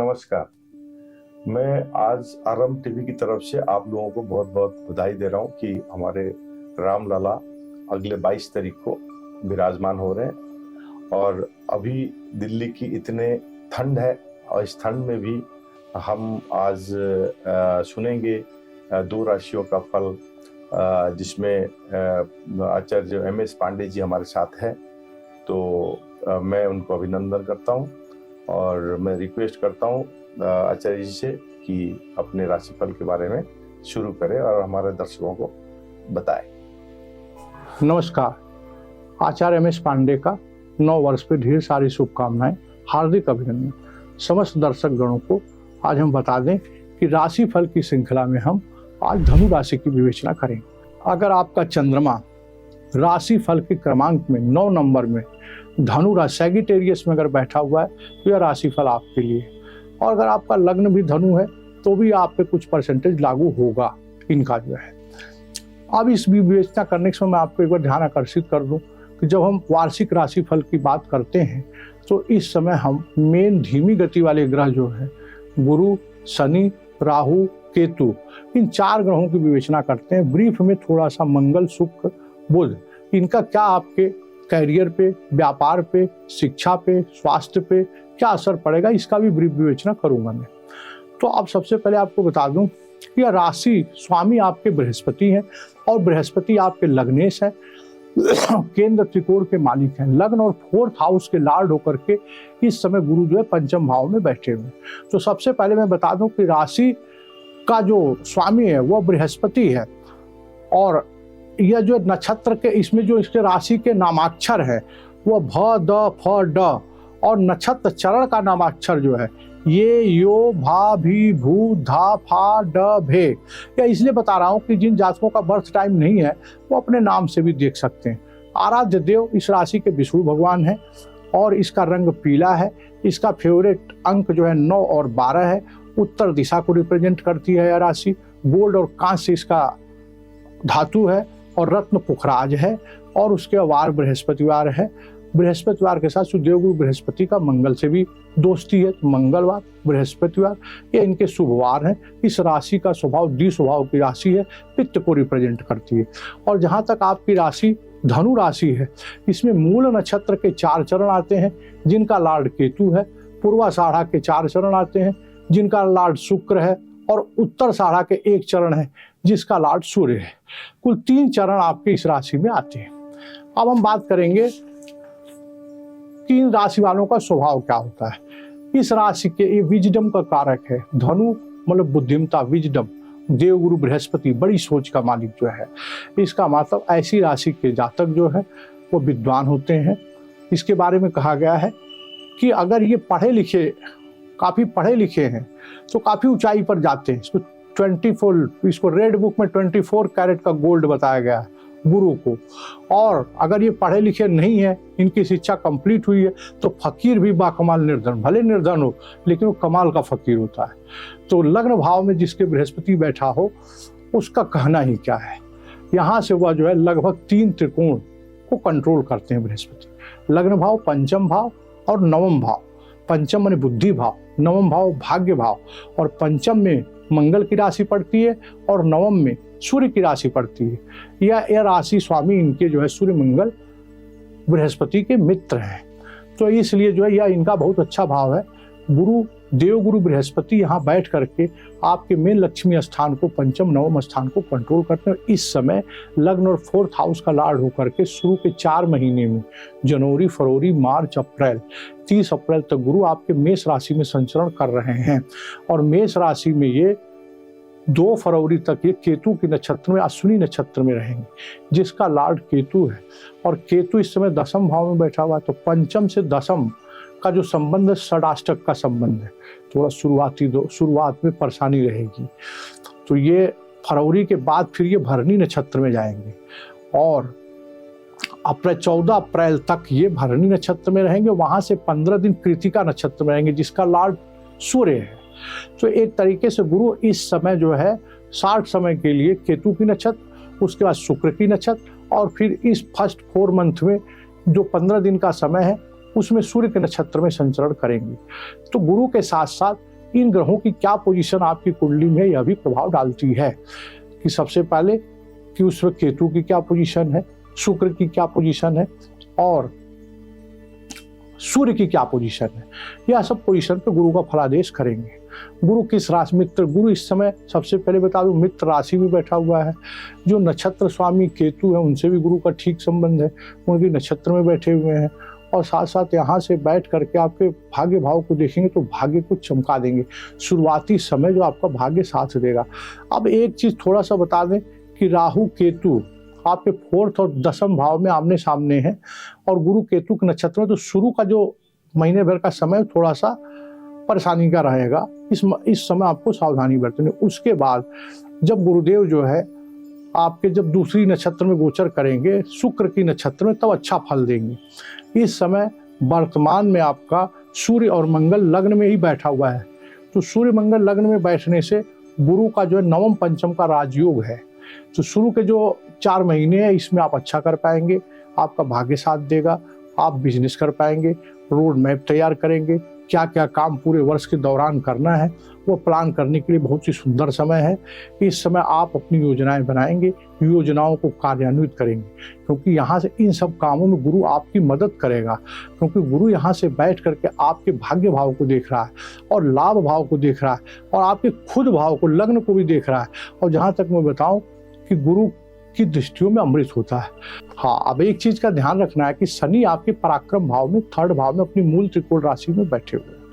नमस्कार। मैं आज आरंभ टीवी की तरफ से आप लोगों को बहुत बहुत बधाई दे रहा हूं कि हमारे रामलला अगले 22 तारीख को विराजमान हो रहे हैं। और अभी दिल्ली की इतने ठंड है और इस ठंड में भी हम आज सुनेंगे 2 राशियों का फल, जिसमें आचार्य MS पांडे जी हमारे साथ हैं। तो मैं उनको अभिनंदन करता हूं और मैं रिक्वेस्ट करता हूं आचार्य जी से कि अपने राशिफल के बारे में शुरू करें और हमारे दर्शकों को बताएं। नमस्कार। आचार्य MS पांडे का 9 वर्ष पे ढेर सारी शुभकामनाएं, हार्दिक अभिनंदन। समस्त दर्शक गणों को आज हम बता दें कि राशिफल की श्रृंखला में हम आज धनु राशि की विवेचना करेंगे। अगर आपका चंद्रमा राशि फल के क्रमांक में 9 नंबर में धनु राशि सैगिटेरियस में अगर बैठा हुआ है तो यह राशिफल आपके लिए। और अगर आपका लग्न भी धनु है तो भी आप पे कुछ परसेंटेज लागू होगा इनका जो है। अब इस विवेचना करने के समय मैं आपको एक बार ध्यान आकर्षित कर दूं कि जब हम वार्षिक राशिफल की बात करते हैं तो इस समय हम मेन धीमी गति वाले ग्रह जो है गुरु, शनि, राहु, केतु, इन 4 ग्रहों की विवेचना करते हैं। ब्रीफ में थोड़ा सा मंगल, शुक्र, बुध, इनका क्या आपके कैरियर पे, व्यापार पे, शिक्षा पे, स्वास्थ्य पे क्या असर पड़ेगा, इसका भी ब्रीफ विवेचना करूंगा मैं। तो अब सबसे पहले आपको बता दूं कि यह राशि स्वामी आपके बृहस्पति हैं और बृहस्पति आपके लग्नेश है, केंद्र त्रिकोण के मालिक हैं। लग्न और 4th हाउस के लॉर्ड होकर के इस समय गुरु जो है 5म भाव में बैठे हुए। तो सबसे पहले मैं बता दूं कि राशि का जो स्वामी है वह बृहस्पति है और यह जो नक्षत्र के इसमें जो इसके राशि के नामाक्षर है वह भ, द, फ, ड और नक्षत्र चरण का नामाक्षर जो है ये, यो, भा, भी, भू, धा, फा, ड, भे। या इसलिए बता रहा हूँ कि जिन जातकों का बर्थ टाइम नहीं है वो अपने नाम से भी देख सकते हैं। आराध्य देव इस राशि के विष्णु भगवान है और इसका रंग पीला है। इसका फेवरेट अंक जो है 9 और 12 है। उत्तर दिशा को रिप्रेजेंट करती है यह राशि। गोल्ड और कांस्य इसका धातु है और रत्न पुखराज है और उसके वार बृहस्पतिवार है। बृहस्पतिवार के साथ देवगुरु बृहस्पति का मंगल से भी दोस्ती है, तो मंगलवार, बृहस्पतिवार ये इनके शुभवार हैं। इस राशि का स्वभाव द्विस्वभाव की राशि है, पित्त को रिप्रेजेंट करती है। और जहाँ तक आपकी राशि धनु राशि है, इसमें मूल नक्षत्र के 4 चरण आते हैं जिनका लॉर्ड केतु है। पूर्वाषाढ़ा के 4 चरण आते हैं जिनका लॉर्ड शुक्र है और उत्तराषाढ़ा के 1 चरण है जिसका लॉर्ड सूर्य है। कुल 3 चरण आपके इस राशि में आते हैं। अब हम बात करेंगे कि इन राशि वालों का स्वभाव क्या होता है। इस राशि के ये विजडम का कारक है। धनु मतलब बुद्धिमता, विजडम। देवगुरु बृहस्पति बड़ी सोच का मालिक जो है। इसका मतलब ऐसी राशि के जातक जो है वो विद्वान होते हैं। इसके बारे में कहा गया है कि अगर ये काफी पढ़े लिखे हैं तो काफी ऊंचाई पर जाते हैं। इसको रेड बुक में 24 कैरेट का गोल्ड बताया गया है गुरु को। और अगर ये पढ़े लिखे नहीं है, इनकी शिक्षा कंप्लीट हुई है, तो फकीर भी बाकमाल निर्धन, भले निर्धन हो लेकिन वो कमाल का फकीर होता है। तो लग्न भाव में जिसके बृहस्पति बैठा हो उसका कहना ही क्या है। यहाँ से वह जो है लगभग 3 त्रिकोण को कंट्रोल करते हैं बृहस्पति। लग्न भाव, 5म भाव और 9म भाव। 5म माने बुद्धि भाव, 9म भाव भाग्य भाव और 5म में मंगल की राशि पड़ती है और 9म में सूर्य की राशि पड़ती है। यह राशि स्वामी इनके जो है सूर्य मंगल बृहस्पति के मित्र हैं। तो इसलिए जो है यह इनका बहुत अच्छा भाव है। देवगुरु बृहस्पति यहाँ बैठ करके आपके मेन लक्ष्मी स्थान को, 5म 9म स्थान को कंट्रोल करते हैं। इस समय लग्न और 4th हाउस का लॉर्ड होकर के शुरू के 4 महीने में जनवरी, फरवरी, मार्च, अप्रैल, 30 अप्रैल तक गुरु आपके मेष राशि में संचरण कर रहे हैं। और मेष राशि में ये 2 फरवरी तक ये केतु के नक्षत्र में, अश्विनी नक्षत्र में रहेंगे जिसका लॉर्ड केतु है। और केतु इस समय 10म भाव में बैठा हुआ है। तो 5म से 10म का जो संबंध है षडाष्टक का संबंध है। थोड़ा शुरुआत में परेशानी रहेगी। तो ये फरवरी के बाद फिर ये भरणी नक्षत्र में जाएंगे और 14 अप्रैल तक ये भरणी नक्षत्र में रहेंगे। वहां से 15 दिन कृतिका नक्षत्र में रहेंगे जिसका लॉर्ड सूर्य है। तो एक तरीके से गुरु इस समय जो है 60 समय के लिए केतु की नक्षत्र, उसके बाद शुक्र की नक्षत्र और फिर इस फर्स्ट 4 मंथ में जो 15 दिन का समय है उसमें सूर्य के नक्षत्र में संचरण करेंगे। तो गुरु के साथ साथ इन ग्रहों की क्या पोजीशन आपकी कुंडली में यह भी प्रभाव डालती है कि सबसे पहले कि उसमें केतु की क्या पोजीशन है, शुक्र की क्या पोजीशन है और सूर्य की क्या पोजीशन है। यह सब पोजीशन पे गुरु का फलादेश करेंगे। गुरु किस राशि, मित्र गुरु इस समय सबसे पहले बता दूं मित्र राशि में बैठा हुआ है। जो नक्षत्र स्वामी केतु है उनसे भी गुरु का ठीक संबंध है, उनके नक्षत्र में बैठे हुए हैं और साथ साथ यहाँ से बैठ करके आपके भाग्य भाव को देखेंगे तो भाग्य को चमका देंगे। शुरुआती समय जो आपका भाग्य साथ देगा। अब एक चीज थोड़ा सा बता दें कि राहु केतु आपके 4th और 10th भाव में आमने सामने है और गुरु केतु के नक्षत्र में, तो शुरू का जो महीने भर का समय थोड़ा सा परेशानी का रहेगा। इस समय आपको सावधानी बरतनी। उसके बाद जब गुरुदेव जो है आपके जब दूसरी नक्षत्र में गोचर करेंगे शुक्र की नक्षत्र में, तब अच्छा फल देंगे। इस समय वर्तमान में आपका सूर्य और मंगल लग्न में ही बैठा हुआ है, तो सूर्य मंगल लग्न में बैठने से गुरु का जो है 9वीं पंचम का राजयोग है। तो शुरू के जो 4 महीने हैं इसमें आप अच्छा कर पाएंगे, आपका भाग्य साथ देगा, आप बिजनेस कर पाएंगे, रोड मैप तैयार करेंगे, क्या क्या काम पूरे वर्ष के दौरान करना है वो प्लान करने के लिए बहुत ही सुंदर समय है। इस समय आप अपनी योजनाएं बनाएंगे, योजनाओं को कार्यान्वित करेंगे, क्योंकि यहाँ से इन सब कामों में गुरु आपकी मदद करेगा। क्योंकि गुरु यहाँ से बैठ करके आपके भाग्य भाव को देख रहा है और लाभ भाव को देख रहा है और आपके खुद भाव को, लग्न को भी देख रहा है। और जहाँ तक मैं बताऊँ कि गुरु की दृष्टियों में अमृत होता है। हाँ, अब एक चीज का ध्यान रखना है कि शनि आपके पराक्रम भाव में 3rd भाव में अपनी मूल त्रिकोण राशि में बैठे हुए हैं।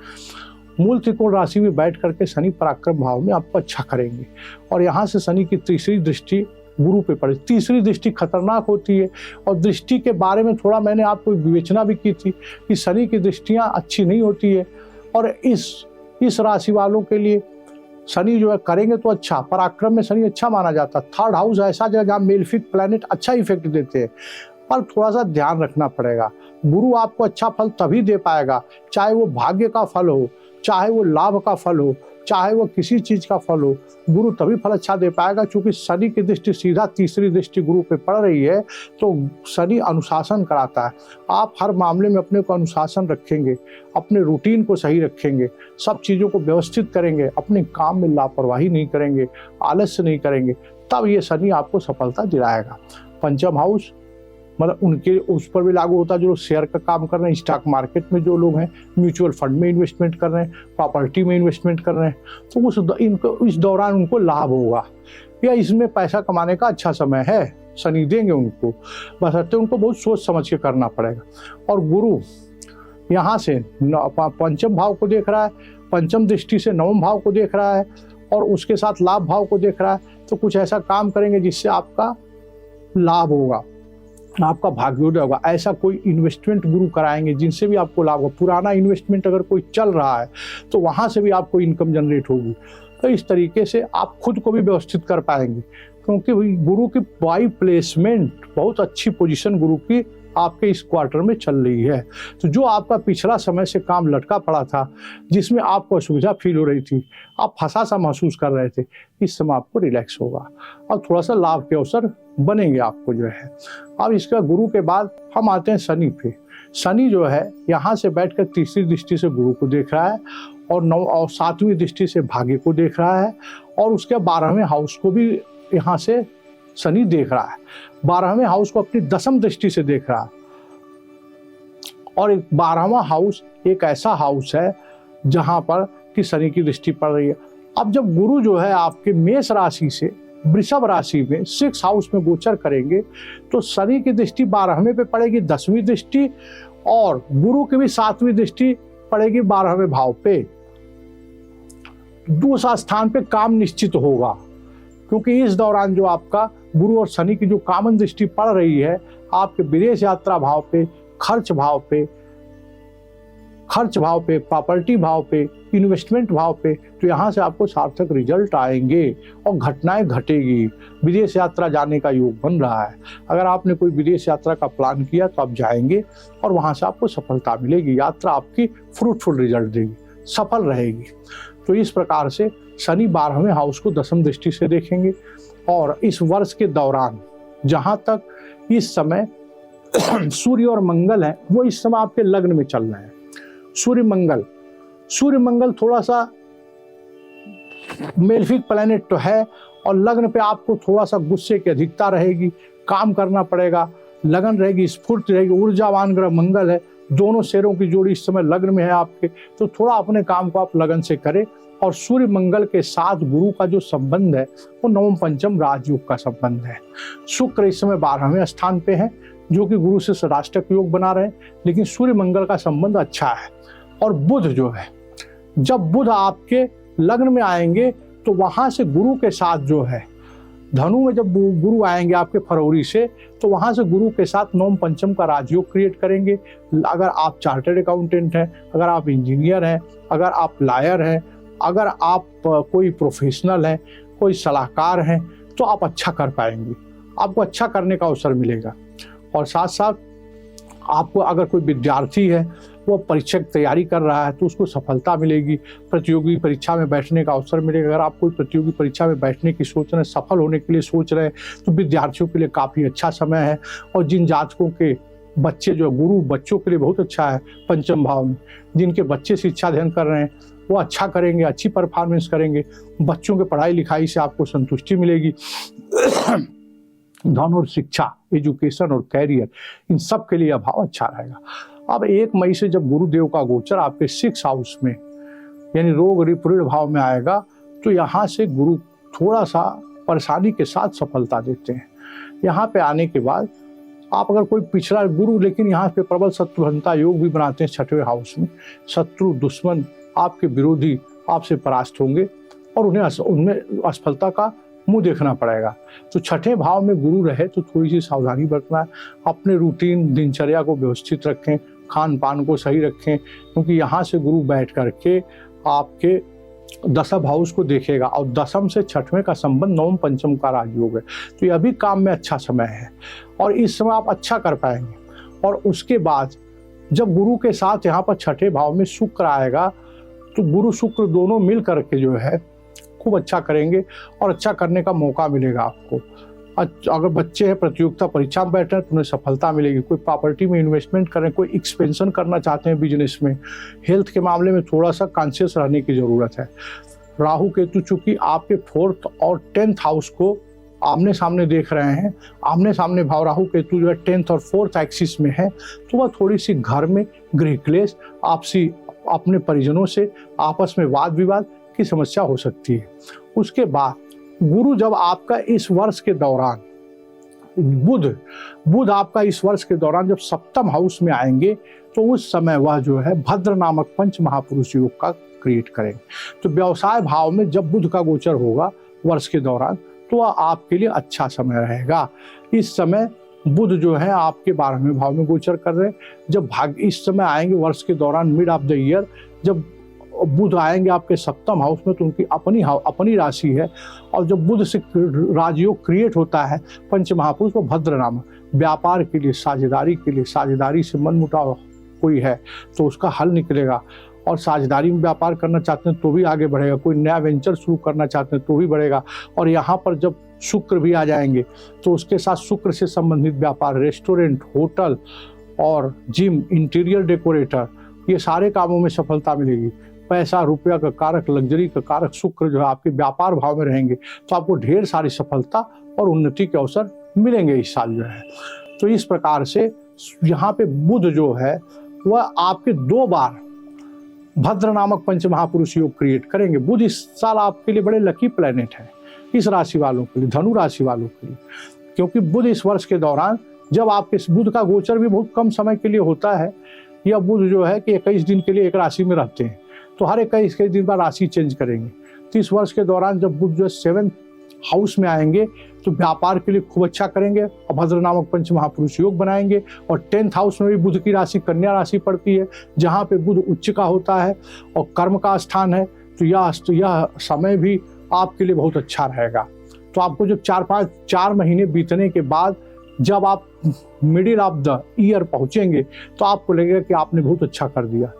मूल त्रिकोण राशि में बैठ करके शनि पराक्रम भाव में आपको अच्छा करेंगे और यहाँ से शनि की तीसरी दृष्टि गुरु पे पड़े। तीसरी दृष्टि खतरनाक होती है और दृष्टि के बारे में थोड़ा मैंने आपको विवेचना भी की थी कि शनि की दृष्टियां अच्छी नहीं होती है और इस राशि वालों के लिए शनि जो है करेंगे तो अच्छा, पराक्रम में शनि अच्छा माना जाता है। 3rd हाउस ऐसा जगह जहाँ मेलेफिक प्लैनेट अच्छा इफेक्ट देते हैं, पर थोड़ा सा ध्यान रखना पड़ेगा। गुरु आपको अच्छा फल तभी दे पाएगा, चाहे वो भाग्य का फल हो, चाहे वो लाभ का फल हो, चाहे वो किसी चीज का फल हो, गुरु तभी फल अच्छा दे पाएगा। क्योंकि शनि की दृष्टि सीधा तीसरी दृष्टि गुरु पे पड़ रही है, तो शनि अनुशासन कराता है। आप हर मामले में अपने को अनुशासन रखेंगे, अपने रूटीन को सही रखेंगे, सब चीज़ों को व्यवस्थित करेंगे, अपने काम में लापरवाही नहीं करेंगे, आलस्य नहीं करेंगे, तब ये शनि आपको सफलता दिलाएगा। पंचम हाउस मतलब उनके उस पर भी लागू होता है जो शेयर का काम कर रहे हैं, स्टॉक मार्केट में जो लोग हैं, म्यूचुअल फंड में इन्वेस्टमेंट कर रहे हैं, प्रॉपर्टी में इन्वेस्टमेंट कर रहे हैं, तो इस दौरान उनको लाभ होगा या इसमें पैसा कमाने का अच्छा समय है। शनि देंगे उनको, बशर्ते उनको बहुत सोच समझ के करना पड़ेगा। और गुरु यहाँ से पंचम भाव को देख रहा है, पंचम दृष्टि से 9वें भाव को देख रहा है और उसके साथ लाभ भाव को देख रहा है, तो कुछ ऐसा काम करेंगे जिससे आपका लाभ होगा, आपका भाग्योदय होगा। ऐसा कोई इन्वेस्टमेंट गुरु कराएंगे जिनसे भी आपको लाभ होगा। पुराना इन्वेस्टमेंट अगर कोई चल रहा है तो वहाँ से भी आपको इनकम जनरेट होगी। तो इस तरीके से आप खुद को भी व्यवस्थित कर पाएंगे, क्योंकि गुरु की बाई प्लेसमेंट बहुत अच्छी पोजीशन गुरु की आपके इस क्वार्टर में चल रही है। तो जो आपका पिछला समय से काम लटका पड़ा था, जिसमें आपको असुविधा फील हो रही थी, आप फंसा सा महसूस कर रहे थे, इस समय आपको रिलैक्स होगा और थोड़ा सा लाभ के अवसर बनेंगे आपको जो है। अब इसका गुरु के बाद हम आते हैं शनि पे। शनि जो है यहाँ से बैठकर तीसरी दृष्टि से गुरु को देख रहा है और 9 और 7वीं दृष्टि से भाग्य को देख रहा है और उसके 12वें हाउस को भी यहाँ से शनि देख रहा है। 12वें हाउस को अपनी 10वीं दृष्टि से देख रहा है और 12वां हाउस एक ऐसा हाउस है जहां पर कि शनि की दृष्टि पड़ रही है। अब जब गुरु जो है आपके मेष राशि से वृषभ राशि में 6 हाउस में गोचर करेंगे तो शनि की दृष्टि 12वें पे पड़ेगी, 10वीं दृष्टि, और गुरु की भी 7वीं दृष्टि पड़ेगी 12वें भाव पे। दूसरा स्थान पे काम निश्चित होगा, क्योंकि इस दौरान जो आपका गुरु और शनि की जो कामन दृष्टि पड़ रही है आपके विदेश यात्रा भाव पे, खर्च भाव पे, प्रॉपर्टी भाव पे, इन्वेस्टमेंट भाव पे, तो यहाँ से आपको सार्थक रिजल्ट आएंगे और घटनाएं घटेगी। विदेश यात्रा जाने का योग बन रहा है। अगर आपने कोई विदेश यात्रा का प्लान किया तो आप जाएंगे और वहाँ से आपको सफलता मिलेगी। यात्रा आपकी फ्रूटफुल रिजल्ट देगी, सफल रहेगी। तो इस प्रकार से शनि 12वें हाउस को 10वीं दृष्टि से देखेंगे और इस वर्ष के दौरान जहाँ तक इस समय सूर्य और मंगल है वो इस समय आपके लग्न में चल रहे हैं। सूर्य मंगल थोड़ा सा मेलेफिक प्लैनेट तो है, और लग्न पे आपको थोड़ा सा गुस्से की अधिकता रहेगी, काम करना पड़ेगा, लगन रहेगी, स्फूर्ति रहेगी। ऊर्जावान ग्रह मंगल है, दोनों शेरों की जोड़ी इस समय लग्न में है आपके, तो थोड़ा अपने काम को आप लगन से करें। और सूर्य मंगल के साथ गुरु का जो संबंध है वो नवम पंचम राजयोग का संबंध है। शुक्र इस समय 12वें स्थान पे है, जो कि गुरु से राष्ट्रक योग बना रहे हैं, लेकिन सूर्य मंगल का संबंध अच्छा है। और बुध जो है, जब बुध आपके लग्न में आएंगे तो वहां से गुरु के साथ जो है धनु में, जब गुरु आएंगे आपके फरवरी से, तो वहां से गुरु के साथ नवम पंचम का राजयोग क्रिएट करेंगे। अगर आप चार्टर्ड अकाउंटेंट हैं, अगर आप इंजीनियर हैं, अगर आप लॉयर हैं, अगर आप कोई प्रोफेशनल हैं, कोई सलाहकार हैं, तो आप अच्छा कर पाएंगे, आपको अच्छा करने का अवसर मिलेगा। और साथ साथ आपको अगर कोई विद्यार्थी है, वो परीक्षा की तैयारी कर रहा है, तो उसको सफलता मिलेगी, प्रतियोगी परीक्षा में बैठने का अवसर मिलेगा। अगर आप कोई प्रतियोगी परीक्षा में बैठने की सोच रहे हैं, सफल होने के लिए सोच रहे हैं, तो विद्यार्थियों के लिए काफ़ी अच्छा समय है। और जिन जातकों के बच्चे जो गुरु बच्चों के लिए बहुत अच्छा है पंचम भाव में, जिनके बच्चे शिक्षा अध्ययन कर रहे हैं वो अच्छा करेंगे, अच्छी परफॉर्मेंस करेंगे, बच्चों के पढ़ाई लिखाई से आपको संतुष्टि मिलेगी। धन और शिक्षा, एजुकेशन और कैरियर, इन सब के लिए यह भाव अच्छा रहेगा। अब 1 मई से जब गुरुदेव का गोचर आपके 6 हाउस में यानी रोग रिपुण भाव में आएगा, तो यहाँ से गुरु थोड़ा सा परेशानी के साथ सफलता देते हैं। यहाँ पे आने के बाद आप अगर कोई पिछड़ा गुरु, लेकिन यहाँ पे प्रबल शत्रुघ्नता योग भी बनाते हैं 6वें हाउस में। शत्रु दुश्मन आपके विरोधी आपसे परास्त होंगे और उनमें असफलता का मुंह देखना पड़ेगा। तो 6ठे भाव में गुरु रहे तो थोड़ी सी सावधानी बरतना है, अपने रूटीन दिनचर्या को व्यवस्थित रखें, खान पान को सही रखें, क्योंकि यहाँ से गुरु बैठ करके आपके 10th हाउस को देखेगा और 10th से 6वें का संबंध नवम पंचम का राजयोग है। तो यह भी काम में अच्छा समय है और इस समय आप अच्छा कर पाएंगे। और उसके बाद जब गुरु के साथ यहाँ पर 6ठे भाव में शुक्र आएगा, तो गुरु शुक्र दोनों मिल करके जो है खूब अच्छा करेंगे और अच्छा करने का मौका मिलेगा आपको। अगर बच्चे हैं प्रतियोगिता परीक्षा में बैठे हैं तो उन्हें सफलता मिलेगी। कोई प्रॉपर्टी में इन्वेस्टमेंट करें, कोई एक्सपेंशन करना चाहते हैं बिजनेस में, हेल्थ के मामले में थोड़ा सा कॉन्शियस रहने की ज़रूरत है। राहु केतु चूंकि आपके 4th और 10th हाउस को आमने सामने देख रहे हैं, आमने सामने भाव राहु केतु जो है 10th और 4th एक्सिस में है, तो वह थोड़ी सी घर में गृह क्लेश, आपसी अपने परिजनों से आपस में वाद विवाद की समस्या हो सकती है। उसके बाद गुरु जब आपका इस वर्ष के दौरान बुध आपका इस वर्ष के दौरान जब 7th हाउस में आएंगे, तो उस समय वह जो है भद्र नामक पंच महापुरुष योग का क्रिएट करेंगे। तो व्यवसाय भाव में जब बुध का गोचर होगा वर्ष के दौरान, तो वह आपके लिए अच्छा समय रहेगा। इस समय बुध जो है आपके 12वें भाव में गोचर कर रहे हैं। जब इस समय आएंगे वर्ष के दौरान मिड ऑफ द ईयर, जब बुध आएंगे आपके 7th हाउस में, तो उनकी अपनी राशि है। और जब बुध से राजयोग क्रिएट होता है पंच महापुरुष, वो भद्र नाम, व्यापार के लिए, साझेदारी के लिए, साझेदारी से मनमुटाव कोई है तो उसका हल निकलेगा। और साझेदारी में व्यापार करना चाहते हैं तो भी आगे बढ़ेगा, कोई नया वेंचर शुरू करना चाहते हैं तो भी बढ़ेगा। और यहाँ पर जब शुक्र भी आ जाएंगे तो उसके साथ शुक्र से संबंधित व्यापार, रेस्टोरेंट, होटल और जिम, इंटीरियर डेकोरेटर, ये सारे कामों में सफलता मिलेगी। पैसा रुपया का कारक, लग्जरी का कारक शुक्र जो है आपके व्यापार भाव में रहेंगे, तो आपको ढेर सारी सफलता और उन्नति के अवसर मिलेंगे इस साल जो है। तो इस प्रकार से यहाँ पे बुध जो है वह आपके 2 बार भद्र नामक पंच महापुरुष योग क्रिएट करेंगे। बुध इस साल आपके लिए बड़े लकी प्लेनेट है इस राशि वालों के लिए, धनु राशि वालों के लिए, क्योंकि बुध इस वर्ष के दौरान जब आपके बुध का गोचर भी बहुत कम समय के लिए होता है, यह बुध जो है कि 21 दिन के लिए एक राशि में रहते हैं, तो हर 21 दिन बाद राशि चेंज करेंगे। तो इस वर्ष के दौरान जब बुध जो 7th हाउस में आएंगे तो व्यापार के लिए खूब अच्छा करेंगे और भद्र नामक पंच महापुरुष योग बनाएंगे। और 10th हाउस में भी बुध की राशि कन्या राशि पड़ती है, जहाँ पे बुध उच्च का होता है और कर्म का स्थान है। तो यह समय भी आपके लिए बहुत अच्छा रहेगा। तो आपको जब 4 महीने बीतने के बाद जब आप मिडिल ऑफ द ईयर पहुँचेंगे, तो आपको लगेगा कि आपने बहुत अच्छा कर दिया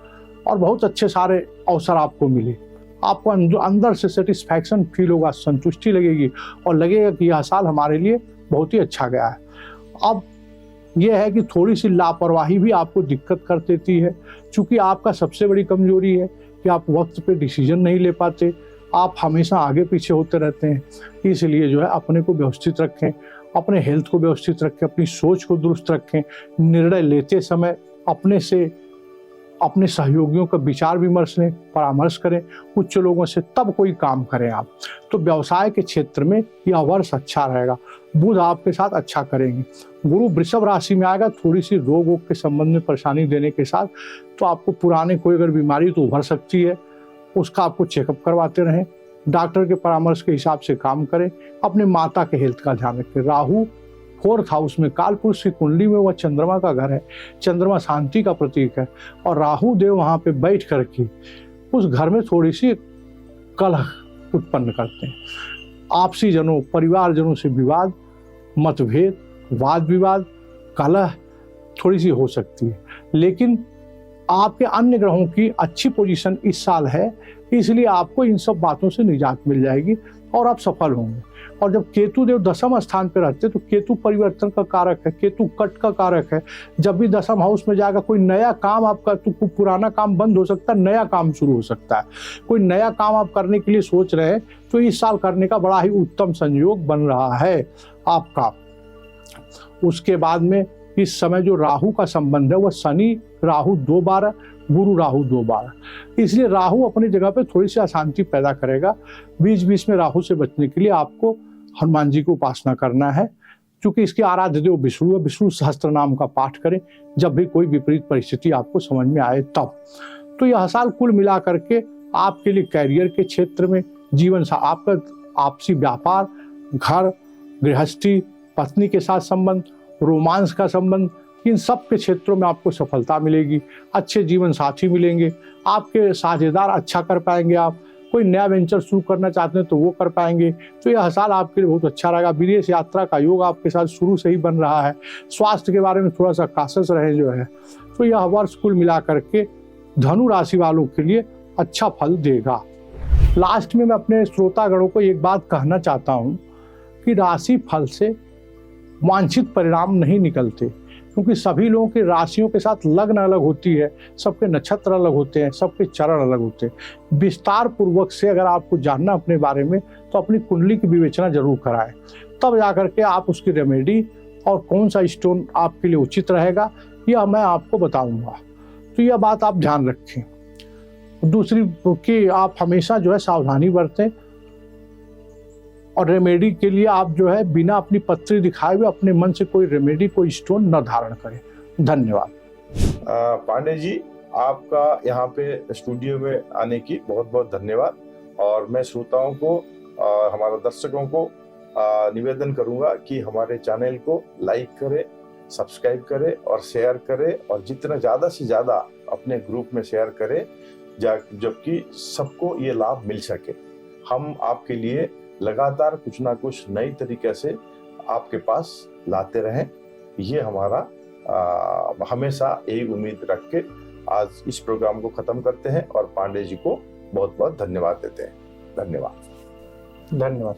और बहुत अच्छे सारे अवसर आपको मिले। आपको अंदर से सेटिस्फैक्शन फील होगा, संतुष्टि लगेगी और लगेगा कि यह साल हमारे लिए बहुत ही अच्छा गया है। अब यह है कि थोड़ी सी लापरवाही भी आपको दिक्कत कर देती है, क्योंकि आपका सबसे बड़ी कमजोरी है कि आप वक्त पे डिसीजन नहीं ले पाते, आप हमेशा आगे पीछे होते रहते हैं, इसलिए जो है अपने को व्यवस्थित रखें, अपने हेल्थ को व्यवस्थित रखें, अपनी सोच को दुरुस्त रखें, निर्णय लेते समय अपने से अपने सहयोगियों का विचार विमर्श लें, परामर्श करें उच्च लोगों से, तब कोई काम करें आप। तो व्यवसाय के क्षेत्र में यह वर्ष अच्छा रहेगा, बुध आपके साथ अच्छा करेंगे। गुरु वृषभ राशि में आएगा, थोड़ी सी रोग वोग के संबंध में परेशानी देने के साथ, तो आपको पुराने कोई अगर बीमारी तो उभर सकती है, उसका आपको चेकअप करवाते रहें, डॉक्टर के परामर्श के हिसाब से काम करें, अपने माता के हेल्थ का ध्यान रखें। राहु 4th हाउस में, कालपुरुष की कुंडली में, वह चंद्रमा का घर है, चंद्रमा शांति का प्रतीक है, और राहु देव वहाँ पे बैठ करके उस घर में थोड़ी सी कलह उत्पन्न करते हैं। आपसी जनों, परिवारजनों से विवाद, मतभेद, वाद विवाद, कलह थोड़ी सी हो सकती है, लेकिन आपके अन्य ग्रहों की अच्छी पोजीशन इस साल है, इसलिए आपको इन सब बातों से निजात मिल जाएगी और आप सफल होंगे। और जब केतु देव दशम स्थान पर रहते हैं, तो केतु परिवर्तन का कारक है, केतु कट का कारक है। जब भी दशम हाउस में जाएगा, कोई नया काम आपका, तो पुराना काम बंद हो सकता है, नया काम शुरू हो सकता है। कोई नया काम आप करने के लिए सोच रहे हैं, तो इस साल करने का बड़ा ही उत्तम संयोग बन रहा है आपका। उसके बाद में इस समय जो राहु का संबंध है, वह शनि राहु 2 बार, गुरु राहु 2 बार, इसलिए राहु अपनी जगह पे थोड़ी सी अशांति पैदा करेगा। बीच बीच में राहु से बचने के लिए आपको हनुमान जी को उपासना करना है, क्योंकि इसके आराध्य देव विष्णु है। विष्णु सहस्त्र नाम का पाठ करें जब भी कोई विपरीत परिस्थिति आपको समझ में आए तब। तो यह साल कुल मिला करके आपके लिए कैरियर के क्षेत्र में, जीवन आपका आपसी व्यापार, घर गृहस्थी, पत्नी के साथ संबंध, रोमांस का संबंध, इन सब के क्षेत्रों में आपको सफलता मिलेगी। अच्छे जीवन साथी मिलेंगे, आपके साझेदार अच्छा कर पाएंगे। आप कोई नया वेंचर शुरू करना चाहते हैं तो वो कर पाएंगे। तो यह साल आपके लिए बहुत अच्छा रहेगा। विदेश यात्रा का योग आपके साथ शुरू से ही बन रहा है। स्वास्थ्य के बारे में थोड़ा सा काशस रहे जो है। तो यह वर्ष कुल मिला करके धनु राशि वालों के लिए अच्छा फल देगा। लास्ट में मैं अपने श्रोतागणों को एक बात कहना चाहता हूँ कि राशि फल से वांछित परिणाम नहीं निकलते, क्योंकि सभी लोगों की राशियों के साथ लग्न अलग होती है, सबके नक्षत्र अलग होते हैं, सबके चरण अलग होते हैं। विस्तार पूर्वक से अगर आपको जानना अपने बारे में, तो अपनी कुंडली की विवेचना जरूर कराएं, तब जाकर के आप उसकी रेमेडी और कौन सा स्टोन आपके लिए उचित रहेगा, यह मैं आपको बताऊंगा। तो यह बात आप ध्यान रखें। दूसरी कि आप हमेशा जो है सावधानी बरतें, और रेमेडी के लिए आप जो है बिना अपनी पत्री दिखाए हुए अपने मन से कोई रेमेडी, कोई स्टोन न धारण करें। धन्यवाद। पांडे जी, आपका यहाँ पे स्टूडियो में आने की बहुत बहुत धन्यवाद। और मैं श्रोताओं को, हमारे दर्शकों को निवेदन करूंगा कि हमारे चैनल को लाइक करें, सब्सक्राइब करें और शेयर करें, और जितना ज़्यादा से ज़्यादा अपने ग्रुप में शेयर करें, जबकि सबको ये लाभ मिल सके। हम आपके लिए लगातार कुछ ना कुछ नई तरीके से आपके पास लाते रहें, ये हमारा हमेशा यही उम्मीद रख के आज इस प्रोग्राम को खत्म करते हैं और पांडे जी को बहुत बहुत धन्यवाद देते हैं। धन्यवाद। धन्यवाद।